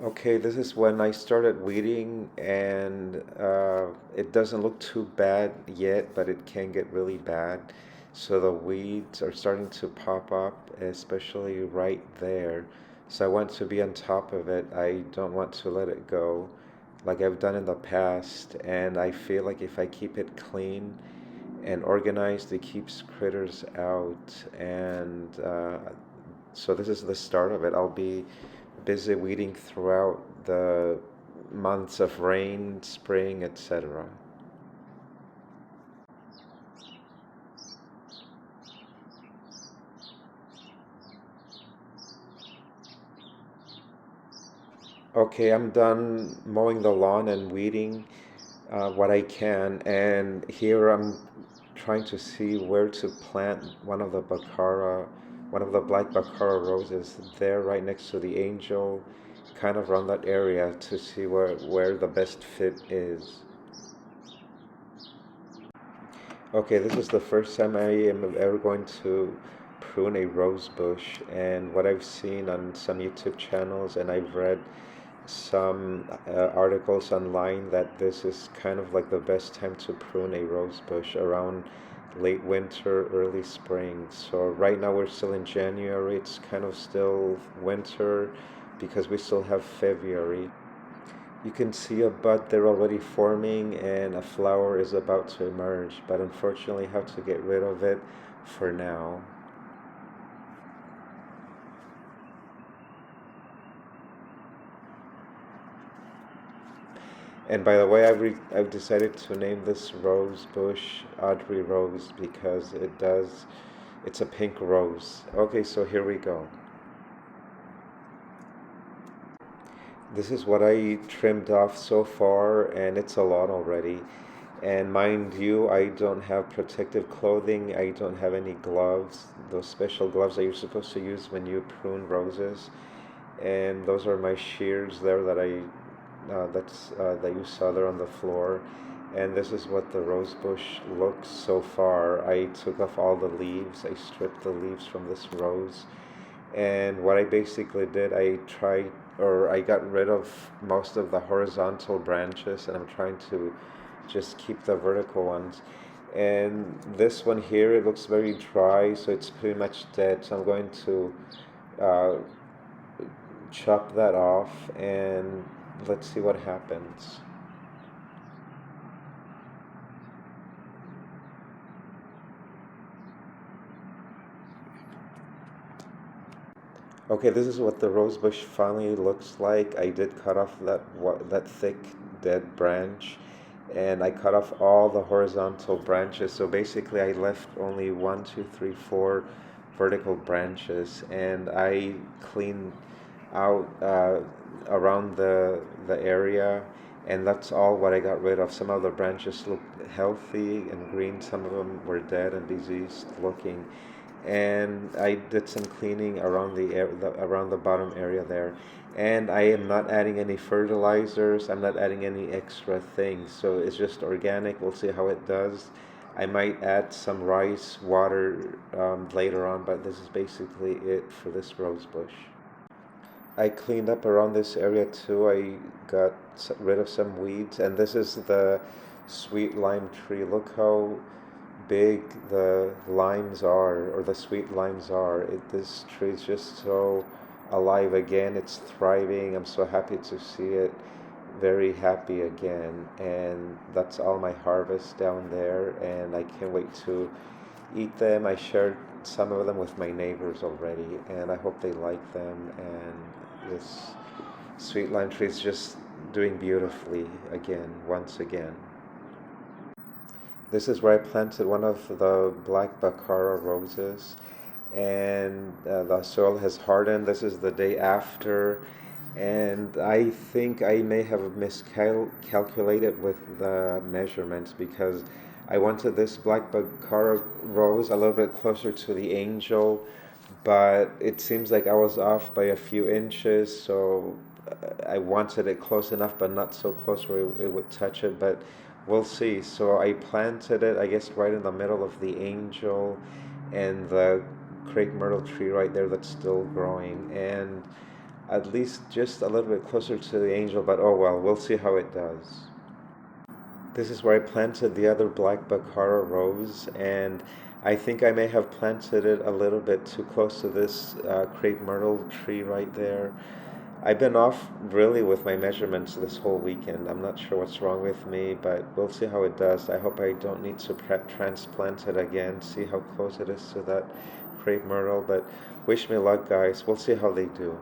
Okay, this is when I started weeding, and it doesn't look too bad yet, but it can get really bad. So the weeds are starting to pop up, especially right there. So I want to be on top of it. I don't want to let it go like I've done in the past, and I feel like if I keep it clean and organized, it keeps critters out. And so this is the start of it. I'll be busy weeding throughout the months of rain, spring, etc. Okay, I'm done mowing the lawn and weeding what I can, and here I'm trying to see where to plant one of the black Baccara roses there right next to the angel, kind of around that area to see where the best fit is. Okay, this is the first time I am ever going to prune a rose bush, and what I've seen on some YouTube channels, and I've read some articles online that this is kind of like the best time to prune a rose bush around late winter, early spring. So right now we're still in January, it's kind of still winter because we still have February. You can see a bud there already forming and a flower is about to emerge, but unfortunately have to get rid of it for now. And by the way, I've decided to name this rose bush Audrey Rose because it's a pink rose. Okay, so here we go. This is what I trimmed off so far, and it's a lot already. And mind you, I don't have protective clothing. I don't have any gloves, those special gloves that you're supposed to use when you prune roses. And those are my shears there that you saw there on the floor. And this is what the rose bush looks so far. I took off all the leaves. I stripped the leaves from this rose. And what I basically did, I got rid of most of the horizontal branches, and I'm trying to just keep the vertical ones. And this one here, it looks very dry, so it's pretty much dead. So I'm going to uh, chop that off, and let's see what happens. Okay, this is what the rosebush finally looks like. I did cut off that thick dead branch, and I cut off all the horizontal branches. So basically, I left only one, two, three, four vertical branches, and I cleaned out around the area, and that's all what I got rid of. Some of the branches looked healthy and green. Some of them were dead and diseased looking, and I did some cleaning around around the bottom area there. And I am not adding any fertilizers. I'm not adding any extra things. So it's just organic. We'll see how it does. I might add some rice water later on, but this is basically it for this rose bush. I cleaned up around this area too. I got rid of some weeds, and this is the sweet lime tree. Look how big the limes are, or the sweet limes are. This tree is just so alive again. It's thriving. I'm so happy to see it. Very happy again. And that's all my harvest down there, and I can't wait to eat them. I shared some of them with my neighbors already, and I hope they like them. And this sweet lime tree is just doing beautifully again, once again. This is where I planted one of the black Baccara roses, and the soil has hardened. This is the day after, and I think I may have miscalculated with the measurements because I wanted this black Baccara rose a little bit closer to the angel, but it seems like I was off by a few inches, so I wanted it close enough, but not so close where it would touch it. But we'll see. So I planted it, I guess, right in the middle of the angel and the crepe myrtle tree right there that's still growing. And at least just a little bit closer to the angel, but oh well, we'll see how it does. This is where I planted the other black Baccara rose, and I think I may have planted it a little bit too close to this crepe myrtle tree right there. I've been off really with my measurements this whole weekend. I'm not sure what's wrong with me, but we'll see how it does. I hope I don't need to transplant it again, see how close it is to that crepe myrtle, but wish me luck, guys. We'll see how they do.